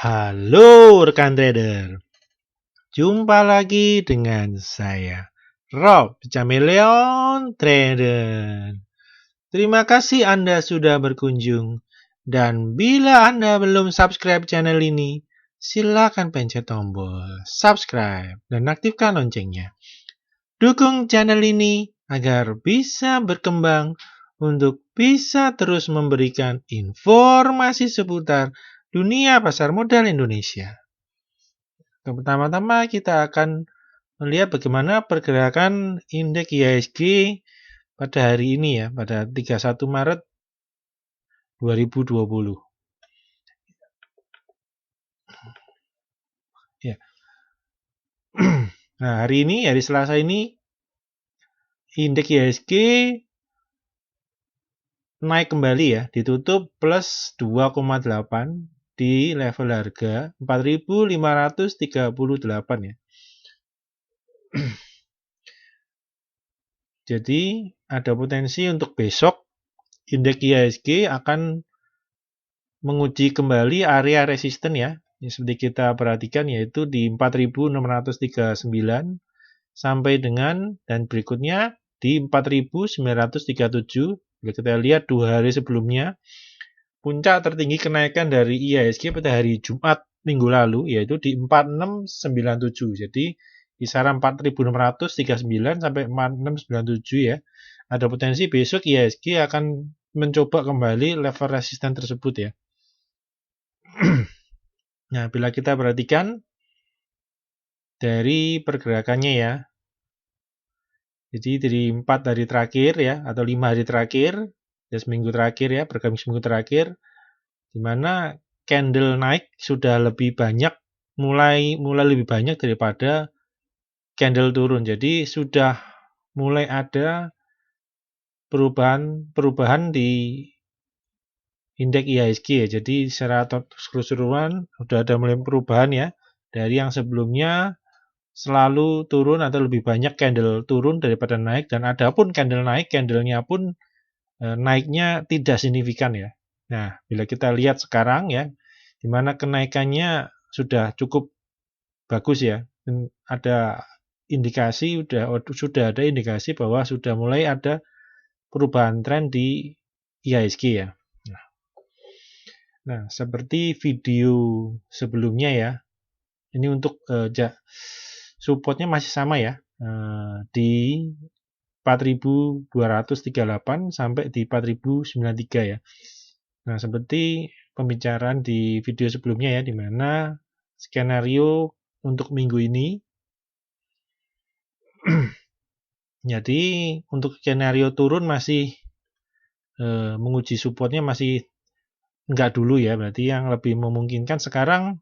Halo rekan trader, jumpa lagi dengan saya, Rob Chameleon Trader. Terima kasih Anda sudah berkunjung, dan bila Anda belum subscribe channel ini, silakan pencet tombol subscribe dan aktifkan loncengnya. Dukung channel ini agar bisa berkembang untuk bisa terus memberikan informasi seputar dunia pasar modal Indonesia. Pertama-tama kita akan melihat bagaimana pergerakan indeks IHSG pada hari ini ya, pada 31 Maret 2020. Ya. Nah, hari Selasa ini, indeks IHSG naik kembali ya, ditutup plus 2,8 di level harga 4.538 ya. Jadi ada potensi untuk besok indeks IHSG akan menguji kembali area resisten ya. Yang seperti kita perhatikan yaitu di 4.639 sampai dengan dan berikutnya di 4.937. Bila kita lihat 2 hari sebelumnya, puncak tertinggi kenaikan dari IHSG pada hari Jumat minggu lalu yaitu di 4697. Jadi kisaran 4.639 sampai 4697 ya. Ada potensi besok IHSG akan mencoba kembali level resisten tersebut ya. Nah, bila kita perhatikan dari pergerakannya ya. Jadi dari 4 hari terakhir ya atau 5 hari terakhir, ya seminggu terakhir ya, pergerakan seminggu terakhir di mana candle naik sudah lebih banyak, mulai lebih banyak daripada candle turun. Jadi sudah mulai ada perubahan di indeks IHSG ya. Jadi secara keseluruhan sudah ada mulai perubahan ya dari yang sebelumnya selalu turun atau lebih banyak candle turun daripada naik, dan adapun candle naik, candlenya pun naiknya tidak signifikan ya. Nah, bila kita lihat sekarang ya, di mana kenaikannya sudah cukup bagus ya, dan ada indikasi sudah ada indikasi bahwa sudah mulai ada perubahan tren di IHSG ya. Nah, seperti video sebelumnya ya, ini untuk supportnya masih sama ya, di 4.238 sampai di 4.093 ya. Nah, seperti pembicaraan di video sebelumnya ya, di mana skenario untuk minggu ini. Jadi untuk skenario turun masih menguji supportnya masih enggak dulu ya, berarti yang lebih memungkinkan sekarang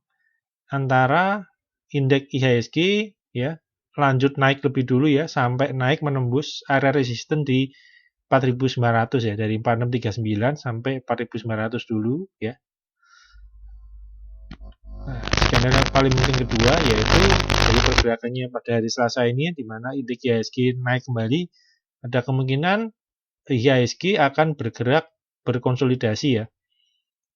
antara indeks IHSG ya lanjut naik lebih dulu ya, sampai naik menembus area resisten di 4.900 ya, dari 4639 sampai 4.900 dulu ya. Nah, skenario yang paling penting kedua yaitu dari pergerakannya pada hari Selasa ini, di mana indeks IHSG naik kembali, ada kemungkinan IHSG akan bergerak berkonsolidasi ya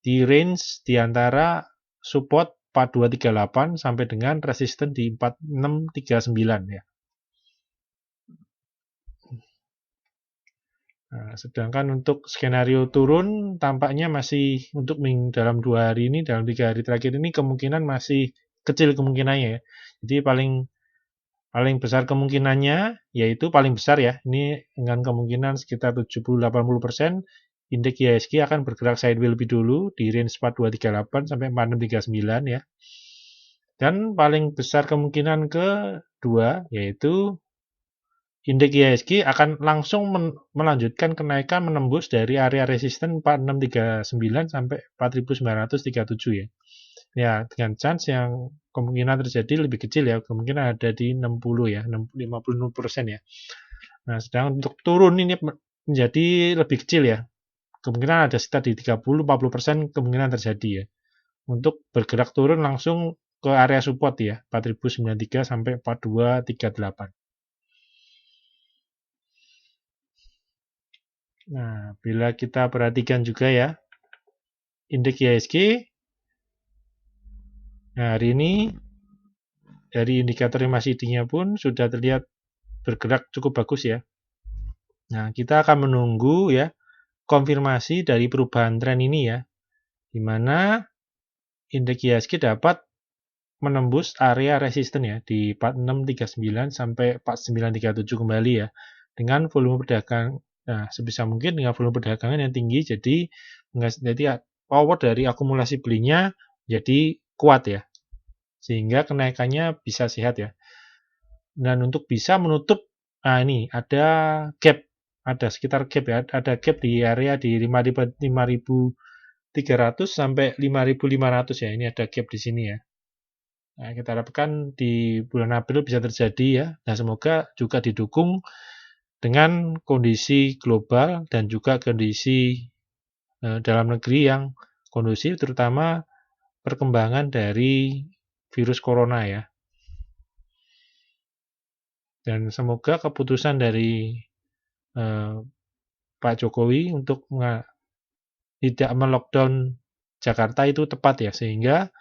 di range di antara support 4238 sampai dengan resisten di 4639 ya. Nah, sedangkan untuk skenario turun tampaknya masih untuk dalam 2 hari ini, dalam 3 hari terakhir ini kemungkinan masih kecil kemungkinannya ya. Jadi paling besar kemungkinannya yaitu paling besar ya. Ini dengan kemungkinan sekitar 70-80% indeks IHSG akan bergerak sideways lebih dulu di range 4238 sampai 4639 ya. Dan paling besar kemungkinan kedua yaitu indeks IHSG akan langsung melanjutkan kenaikan menembus dari area resisten 4639 sampai 4937 ya. Ya, dengan chance yang kemungkinan terjadi lebih kecil ya, kemungkinan ada di 60 ya, 50% ya. Nah, sedang untuk turun ini menjadi lebih kecil ya. Kemungkinan ada sekitar di 30-40% kemungkinan terjadi ya. Untuk bergerak turun langsung ke area support ya, 4093 sampai 4238. Nah, bila kita perhatikan juga ya, indeks IHSG Nah, hari ini dari indikator MACD-nya pun sudah terlihat bergerak cukup bagus ya. Nah, kita akan menunggu ya konfirmasi dari perubahan tren ini ya, di mana indeks IHSG dapat menembus area resisten ya di 4639 sampai 4937 kembali ya, dengan volume perdagangan sebisa mungkin dengan volume perdagangan yang tinggi, jadi power dari akumulasi belinya jadi kuat ya, sehingga kenaikannya bisa sehat ya. Dan untuk bisa menutup, ini ada gap, ada sekitar gap ya, ada gap di area di 5.300 sampai 5.500 ya, ini ada gap di sini ya. Nah, kita harapkan di bulan April bisa terjadi ya. Nah, semoga juga didukung dengan kondisi global dan juga kondisi dalam negeri yang kondusif, terutama perkembangan dari virus corona ya. Dan semoga keputusan dari Pak Jokowi untuk tidak melockdown Jakarta itu tepat ya, sehingga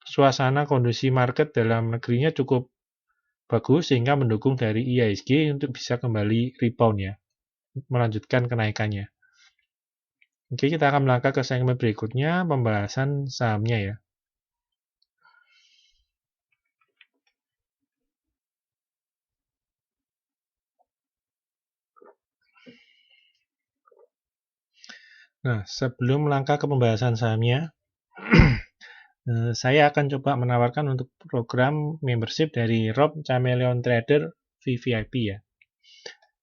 suasana kondisi market dalam negerinya cukup bagus sehingga mendukung dari IHSG untuk bisa kembali rebound ya, melanjutkan kenaikannya. Oke, kita akan melangkah ke segmen berikutnya, pembahasan sahamnya ya. Nah, sebelum melangkah ke pembahasan sahamnya, saya akan coba menawarkan untuk program membership dari Rob Chameleon Trader VVIP ya,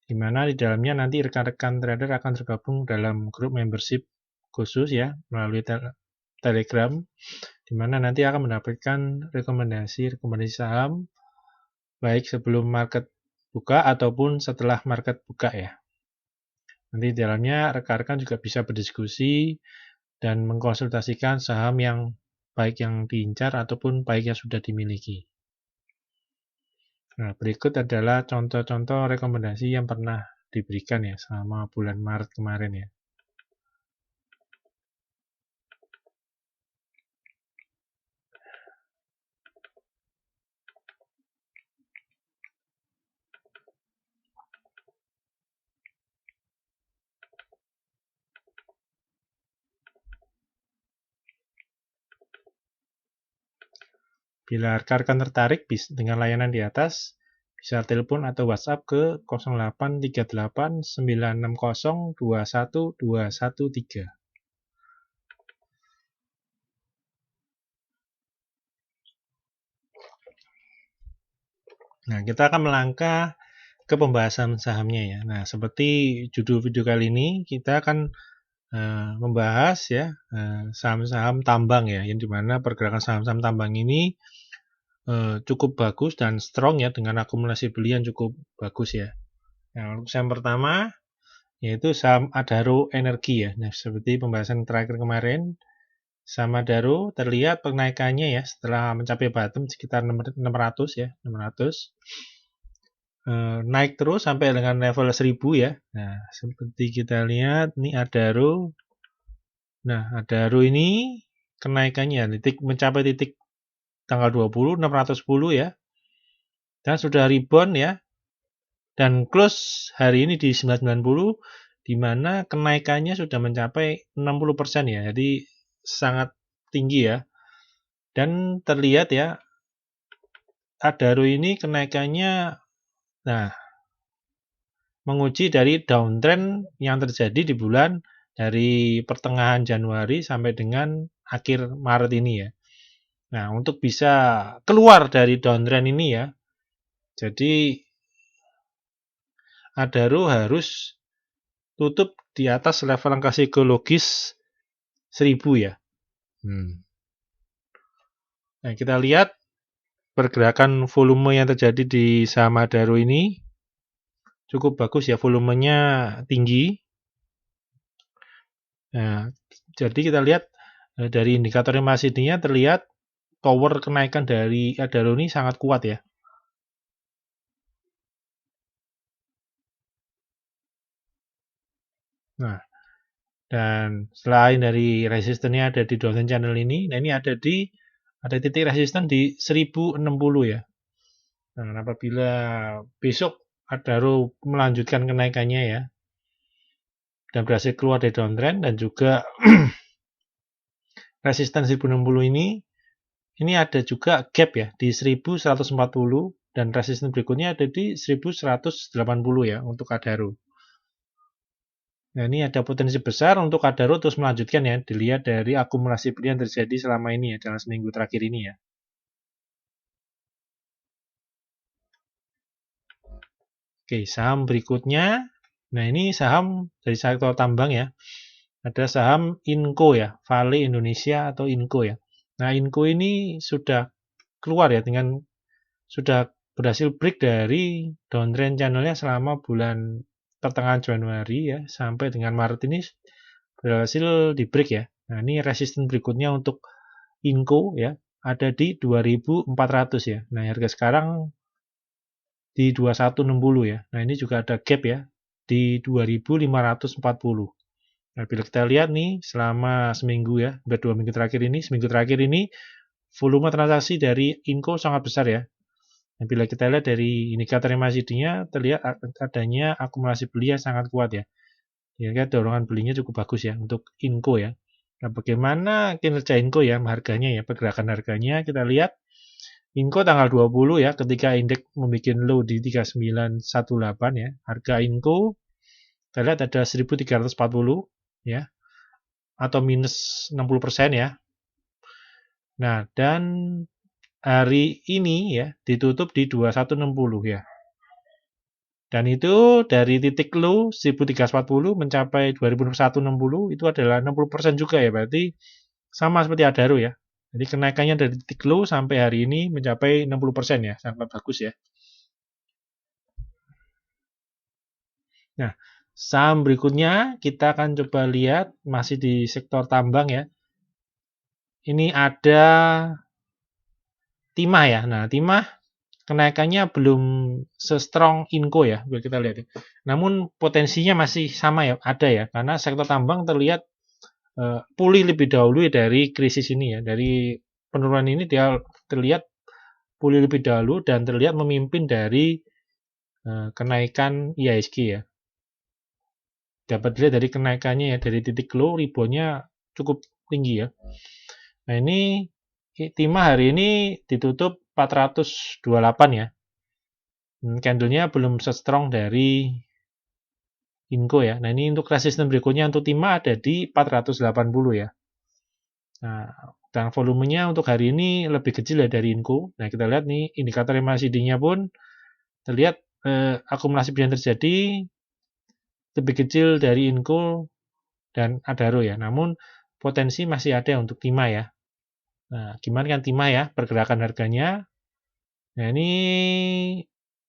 di mana di dalamnya nanti rekan-rekan trader akan tergabung dalam grup membership khusus ya, melalui Telegram, di mana nanti akan mendapatkan rekomendasi saham, baik sebelum market buka ataupun setelah market buka ya. Nanti di dalamnya rekan-rekan juga bisa berdiskusi dan mengkonsultasikan saham yang baik yang diincar ataupun baik yang sudah dimiliki. Nah, berikut adalah contoh-contoh rekomendasi yang pernah diberikan ya selama bulan Maret kemarin ya. Bila rekan-rekan tertarik dengan layanan di atas, bisa telepon atau WhatsApp ke 0838 960 21213. Nah, kita akan melangkah ke pembahasan sahamnya ya. Nah, seperti judul video kali ini, kita akan membahas ya saham-saham tambang ya, yang dimana pergerakan saham-saham tambang ini cukup bagus dan strong ya, dengan akumulasi beli yang cukup bagus ya. Nah, untuk saham pertama yaitu saham Adaro Energi ya. Nah, seperti pembahasan terakhir kemarin, saham Adaro terlihat penaikannya ya setelah mencapai bottom sekitar 600 ya, 600. Naik terus sampai dengan level 1000 ya. Nah, seperti kita lihat ini Adaro. Nah, Adaro ini kenaikannya mencapai titik tanggal 20 610 ya. Dan sudah rebound ya. Dan close hari ini di 990, di mana kenaikannya sudah mencapai 60% ya. Jadi sangat tinggi ya. Dan terlihat ya Adaro ini kenaikannya menguji dari downtrend yang terjadi di bulan dari pertengahan Januari sampai dengan akhir Maret ini ya. Nah, untuk bisa keluar dari downtrend ini ya, jadi Adaro harus tutup di atas level angka psikologis 1000 ya. Nah, kita lihat pergerakan volume yang terjadi di saham Adaro ini cukup bagus ya, volumenya tinggi. Nah, jadi kita lihat dari indikator MACD-nya terlihat power kenaikan dari Adaro ini sangat kuat ya. Nah, Dan selain dari resistennya ada di downtrend channel ini, nah ini ada titik resisten di 1060 ya. Nah, apabila besok Adaro melanjutkan kenaikannya ya, dan berhasil keluar dari downtrend dan juga resisten 1060 ini ada juga gap ya di 1140 dan resisten berikutnya ada di 1180 ya untuk Adaro. Nah, ini ada potensi besar untuk Adaro terus melanjutkan ya, dilihat dari akumulasi beli yang terjadi selama ini ya, dalam seminggu terakhir ini ya. Oke, saham berikutnya. Nah, ini saham dari sektor tambang ya. Ada saham Inco ya, Vale Indonesia atau Inco ya. Nah, Inco ini sudah keluar ya sudah berhasil break dari downtrend channelnya selama bulan pertengahan Januari ya sampai dengan Maret ini berhasil di break ya. Nah, ini resisten berikutnya untuk Inco ya ada di 2400 ya. Nah, harga sekarang di 2160 ya. Nah, ini juga ada gap ya di 2540. Nah, bila kita lihat nih selama seminggu ya, hampir 2 minggu terakhir ini, seminggu terakhir ini volume transaksi dari Inco sangat besar ya. Nah, bila kita lihat dari indikator MACD-nya terlihat adanya akumulasi beli yang sangat kuat ya. Sehingga dorongan belinya cukup bagus ya untuk Inco ya. Nah, bagaimana kinerja Inco ya, harganya ya, pergerakan harganya kita lihat Inco tanggal 20 ya, ketika indeks membuat low di 3918 ya, harga Inco kita lihat ada 1340 ya, atau minus 60% ya. Nah, dan hari ini ya ditutup di 2160 ya. Dan itu dari titik low 1340 mencapai 2160 itu adalah 60% juga ya, berarti sama seperti Adaro ya. Jadi kenaikannya dari titik low sampai hari ini mencapai 60% ya, sangat bagus ya. Nah, saham berikutnya kita akan coba lihat masih di sektor tambang ya. Ini ada Timah ya. Nah, Timah kenaikannya belum se-strong Inco ya, biar kita lihat ya. Namun potensinya masih sama ya, ada ya, karena sektor tambang terlihat pulih lebih dahulu dari krisis ini ya, dari penurunan ini dia terlihat pulih lebih dahulu dan terlihat memimpin dari kenaikan IHSG ya. Dapat dilihat dari kenaikannya ya, dari titik low reboundnya cukup tinggi ya. Nah, ini Timah hari ini ditutup 428 ya. Candlenya belum se-strong dari Inco ya. Nah, ini untuk resisten berikutnya untuk Timah ada di 480 ya. Nah, dan volumenya untuk hari ini lebih kecil ya dari Inco. Nah, kita lihat nih indikator MACD-nya pun terlihat akumulasi yang terjadi lebih kecil dari Inco dan Adaro ya. Namun potensi masih ada untuk Timah ya. Nah, gimana kan Timah ya pergerakan harganya? Nah, ini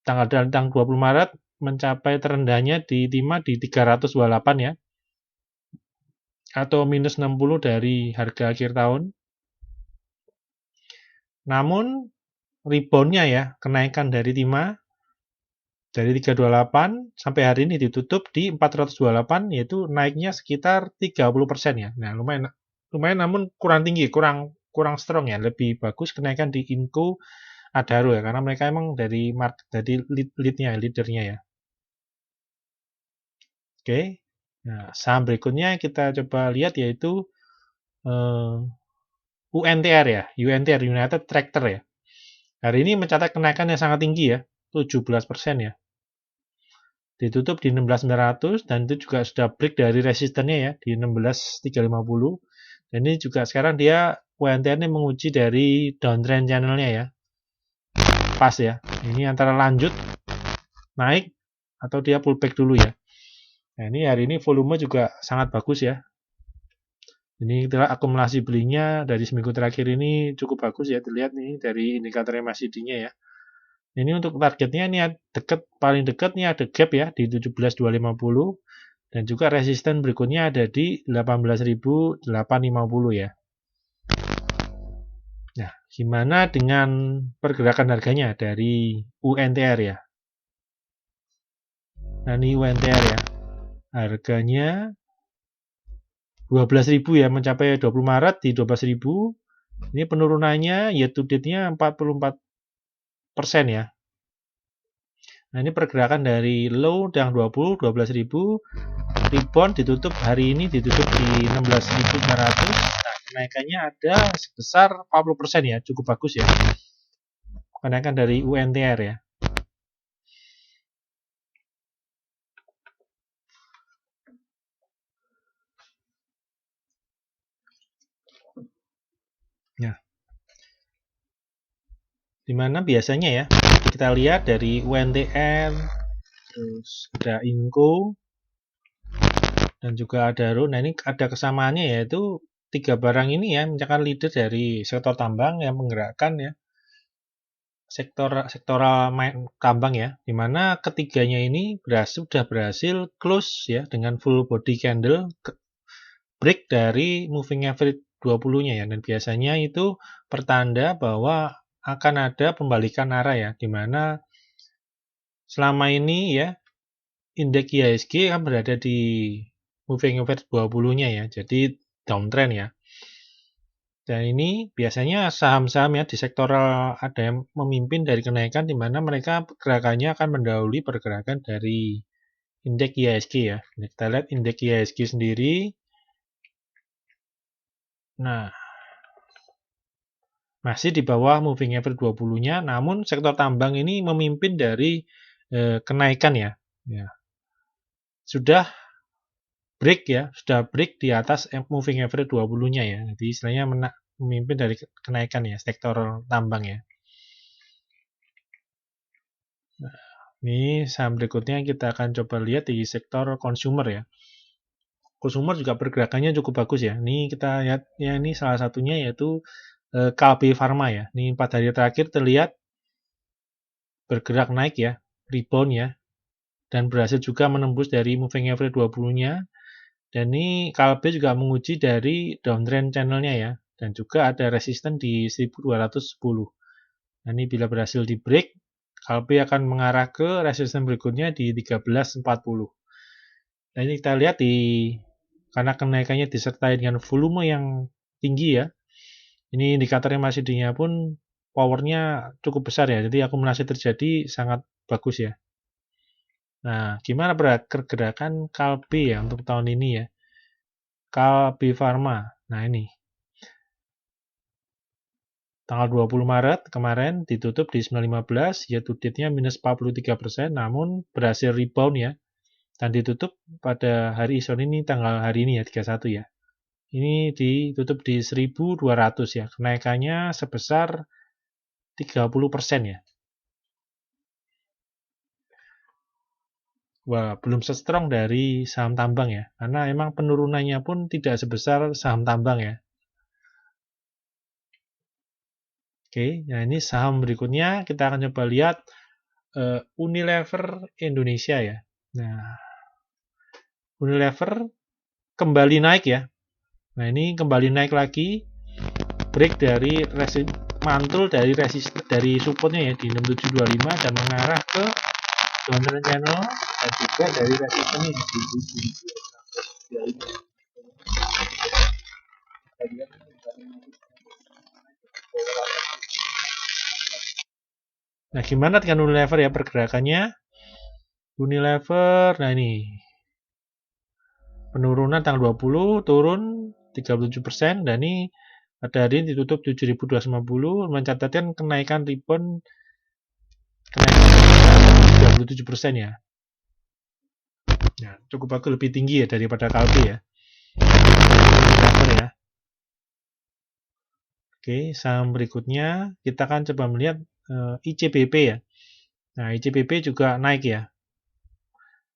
tanggal 20 Maret mencapai terendahnya di Timah di 328 ya. Atau minus 60 dari harga akhir tahun. Namun reboundnya ya, kenaikan dari Timah dari 328 sampai hari ini ditutup di 428 yaitu naiknya sekitar 30% ya. Nah, lumayan namun kurang tinggi, kurang strong ya. Lebih bagus kenaikan di Inco Adaro ya karena mereka emang dari leadernya ya. Oke. Nah, saham berikutnya kita coba lihat yaitu UNTR ya, UNTR United Tractor ya. Hari ini mencatat kenaikan yang sangat tinggi ya, 17% ya. Ditutup di 16.900 dan itu juga sudah break dari resistennya ya di 16.350. Dan ini juga sekarang dia UNTR ini menguji dari downtrend channelnya ya. Pas ya. Ini antara lanjut naik atau dia pullback dulu ya. Nah, ini hari ini volume juga sangat bagus ya. Ini adalah akumulasi belinya dari seminggu terakhir ini cukup bagus ya, dilihat nih dari indikator MACD-nya ya. Ini untuk targetnya ini paling dekat nih ada gap ya di 17.250 dan juga resisten berikutnya ada di 18.850 ya. Nah, gimana dengan pergerakan harganya dari UNTR ya? Nah, ini UNTR ya. Harganya 12.000 ya, mencapai 20 Maret di 12.000. Ini penurunannya year to date-nya 44% ya. Nah, ini pergerakan dari low yang 12.000, rebound ditutup hari ini ditutup di 16.400. Nah, kenaikannya ada sebesar 40% ya, cukup bagus ya. Kenaikan dari UNTR ya. Nah, dimana biasanya ya, kita lihat dari UNTR, terus ada Inco, dan juga ada RUN. Nah, ini ada kesamaannya yaitu 3 barang ini ya merupakan leader dari sektor tambang yang menggerakkan ya sektoral tambang ya, dimana ketiganya ini sudah berhasil close ya dengan full body candle break dari moving average 20-nya ya, dan biasanya itu pertanda bahwa akan ada pembalikan arah ya, dimana selama ini ya indeks IHSG kan berada di moving average 20-nya ya, jadi downtrend ya. Dan ini biasanya saham-saham ya di sektoral ada yang memimpin dari kenaikan, di mana mereka gerakannya akan mendahului pergerakan dari indeks IHSG ya. Kita lihat indeks IHSG sendiri. Nah, masih di bawah moving average 20-nya, namun sektor tambang ini memimpin dari kenaikan ya. Sudah break ya, sudah break di atas moving average 20-nya ya. Jadi istilahnya memimpin dari kenaikan ya, sektor tambang ya. Nah, ini saham berikutnya kita akan coba lihat di sektor consumer ya. Consumer juga pergerakannya cukup bagus ya. Ini kita lihat ya, ini salah satunya yaitu Kalbe Pharma ya. Ini 4 hari terakhir terlihat bergerak naik ya, rebound ya, dan berhasil juga menembus dari moving average 20-nya. Dan ini Kalbe juga menguji dari downtrend channelnya ya, dan juga ada resisten di 1210. Nah, ini bila berhasil di break, Kalbe akan mengarah ke resisten berikutnya di 1340. Nah, ini kita lihat karena kenaikannya disertai dengan volume yang tinggi ya. Ini indikatornya masih tinggi pun powernya cukup besar ya. Jadi akumulasi terjadi sangat bagus ya. Nah, gimana pergerakan Kalbe ya untuk tahun ini ya? Kalbe Pharma. Nah, ini tanggal 20 Maret kemarin ditutup di 915, year to date-nya minus 43%, namun berhasil rebound ya. Dan ditutup pada hari Isnin ini, tanggal hari ini ya, 31 ya. Ini ditutup di 1.200 ya. Kenaikannya sebesar 30% ya. Wah, belum se-strong dari saham tambang ya. Karena emang penurunannya pun tidak sebesar saham tambang ya. Oke, nah ini saham berikutnya kita akan coba lihat Unilever Indonesia ya. Nah, Unilever kembali naik ya. Nah, ini kembali naik lagi, break dari mantul dari supportnya ya di 6725 dan mengarah ke downtrend channel, dan juga dari resisten ini di 7725. Nah, gimana dengan Unilever ya pergerakannya? Unilever, nah ini penurunan tanggal 20 turun 37%, dan ini pada hari ini ditutup 7.250, mencatatkan kenaikan rebound kenaikan 37% ya. Nah, cukup bagus, lebih tinggi ya daripada Kalbe ya. Ya. Oke, saham berikutnya kita akan coba melihat ICBP ya. Nah, ICBP juga naik ya.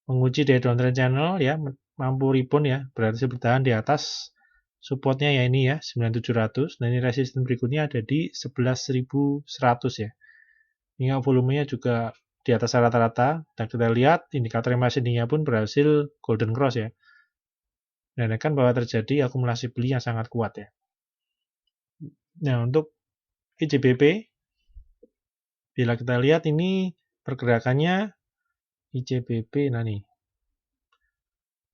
Menguji dari downtrend channel ya, mampu rebound ya, berhasil bertahan di atas supportnya ya ini ya 9700. Nah, ini resisten berikutnya ada di 11.100 ya. Hingga volumenya juga di atas rata-rata, dan kita lihat indikator MACD-nya pun berhasil golden cross ya. Menandakan bahwa terjadi akumulasi beli yang sangat kuat ya. Nah, untuk ICBP, bila kita lihat ini pergerakannya ICBP, nah nih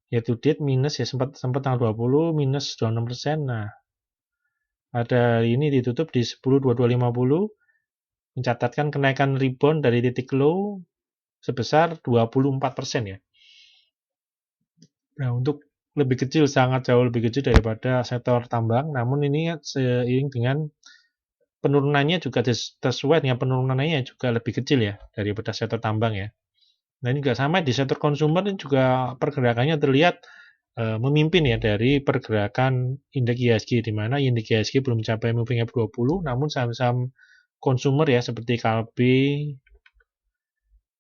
year to date minus ya, sempat tanggal 20 minus 26%. Nah, pada hari ini ditutup di 10.2250, mencatatkan kenaikan rebound dari titik low sebesar 24% ya. Nah, untuk lebih kecil, sangat jauh lebih kecil daripada sektor tambang, namun ini seiring dengan penurunannya juga sesuai dengan penurunannya juga lebih kecil ya daripada sektor tambang ya. Nah, ini juga sama di sektor konsumer ini juga pergerakannya terlihat memimpin ya dari pergerakan indeks IHSG, di mana indeks IHSG belum mencapai moving average 20, namun saham-saham konsumer ya seperti Kalbe,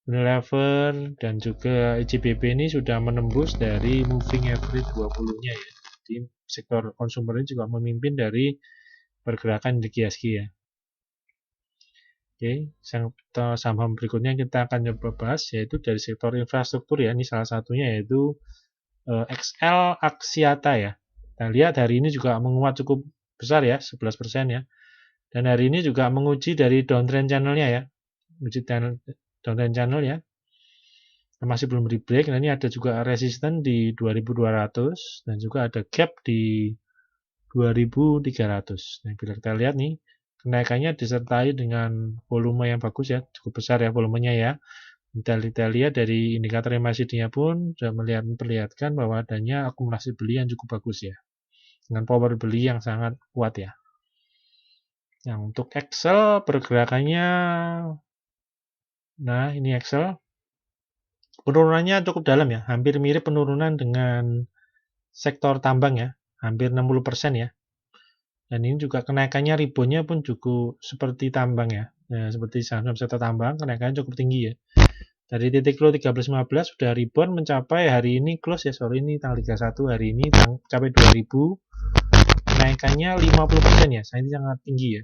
Unilever, dan juga ICBP ini sudah menembus dari moving average 20-nya ya. Jadi sektor konsumer ini juga memimpin dari pergerakan indeks IHSG ya. Oke, saham berikutnya kita akan coba bahas yaitu dari sektor infrastruktur ya. Ini salah satunya yaitu XL Axiata ya. Kita lihat hari ini juga menguat cukup besar ya, 11% ya. Dan hari ini juga menguji dari downtrend channelnya ya. Uji downtrend channel ya. Masih belum di break. Nah, ini ada juga resisten di 2200 dan juga ada gap di 2300. Nah, bila kita lihat nih, kenaikannya disertai dengan volume yang bagus ya, cukup besar ya volumenya ya. Kita lihat dari indikator MACD-nya pun sudah memperlihatkan bahwa adanya akumulasi beli yang cukup bagus ya, dengan power beli yang sangat kuat ya. Yang untuk Excel pergerakannya, nah ini Excel penurunannya cukup dalam ya, hampir mirip penurunan dengan sektor tambang ya, hampir 60% ya. Dan ini juga kenaikannya reboundnya pun cukup seperti tambang ya. Nah, seperti saham sektor tambang kenaikannya cukup tinggi ya. Dari titik low 13.15 sudah rebound mencapai hari ini close ya, sore ini tanggal 31, hari ini mencapai 2000. Kenaikannya 50% ya, ini sangat tinggi ya.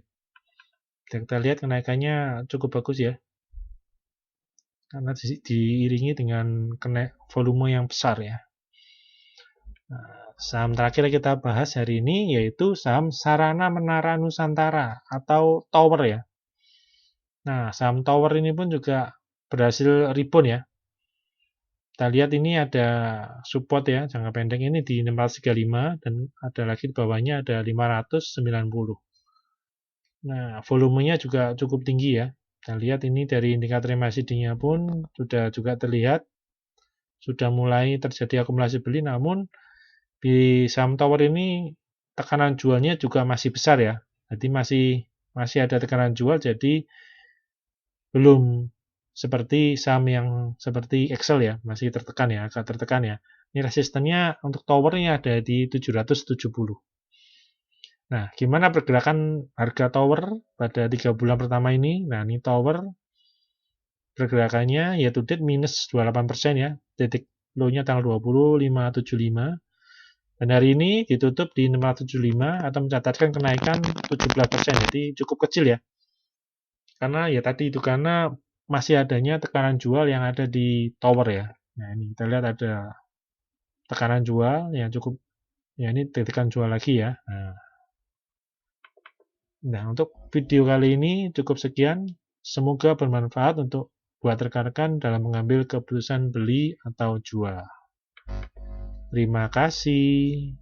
Kita lihat kenaikannya cukup bagus ya. Karena diiringi dengan volume yang besar ya. Nah, saham terakhir kita bahas hari ini yaitu saham Sarana Menara Nusantara atau Tower ya. Nah, saham Tower ini pun juga berhasil rebound ya. Kita lihat ini ada support ya, jangka pendek ini di 635 dan ada lagi di bawahnya ada 590. Nah, volumenya juga cukup tinggi ya. Kita lihat ini dari indikator MACD-nya pun sudah juga terlihat sudah mulai terjadi akumulasi beli, namun di saham Tower ini tekanan jualnya juga masih besar ya. Jadi masih ada tekanan jual, jadi belum seperti saham yang seperti Excel ya, masih tertekan ya, agak tertekan ya. Ini resistennya untuk towernya ada di 770. Nah, gimana pergerakan harga tower pada 3 bulan pertama ini? Nah, ini tower pergerakannya year to date minus 28% ya. Titik low-nya tanggal 20, 575. Dan hari ini ditutup di 675 atau mencatatkan kenaikan 17%. Jadi cukup kecil ya. Karena ya tadi itu karena masih adanya tekanan jual yang ada di tower ya. Nah, ini kita lihat ada tekanan jual yang cukup, ya ini tekan jual lagi ya. Nah, untuk video kali ini cukup sekian. Semoga bermanfaat untuk buat rekan-rekan dalam mengambil keputusan beli atau jual. Terima kasih.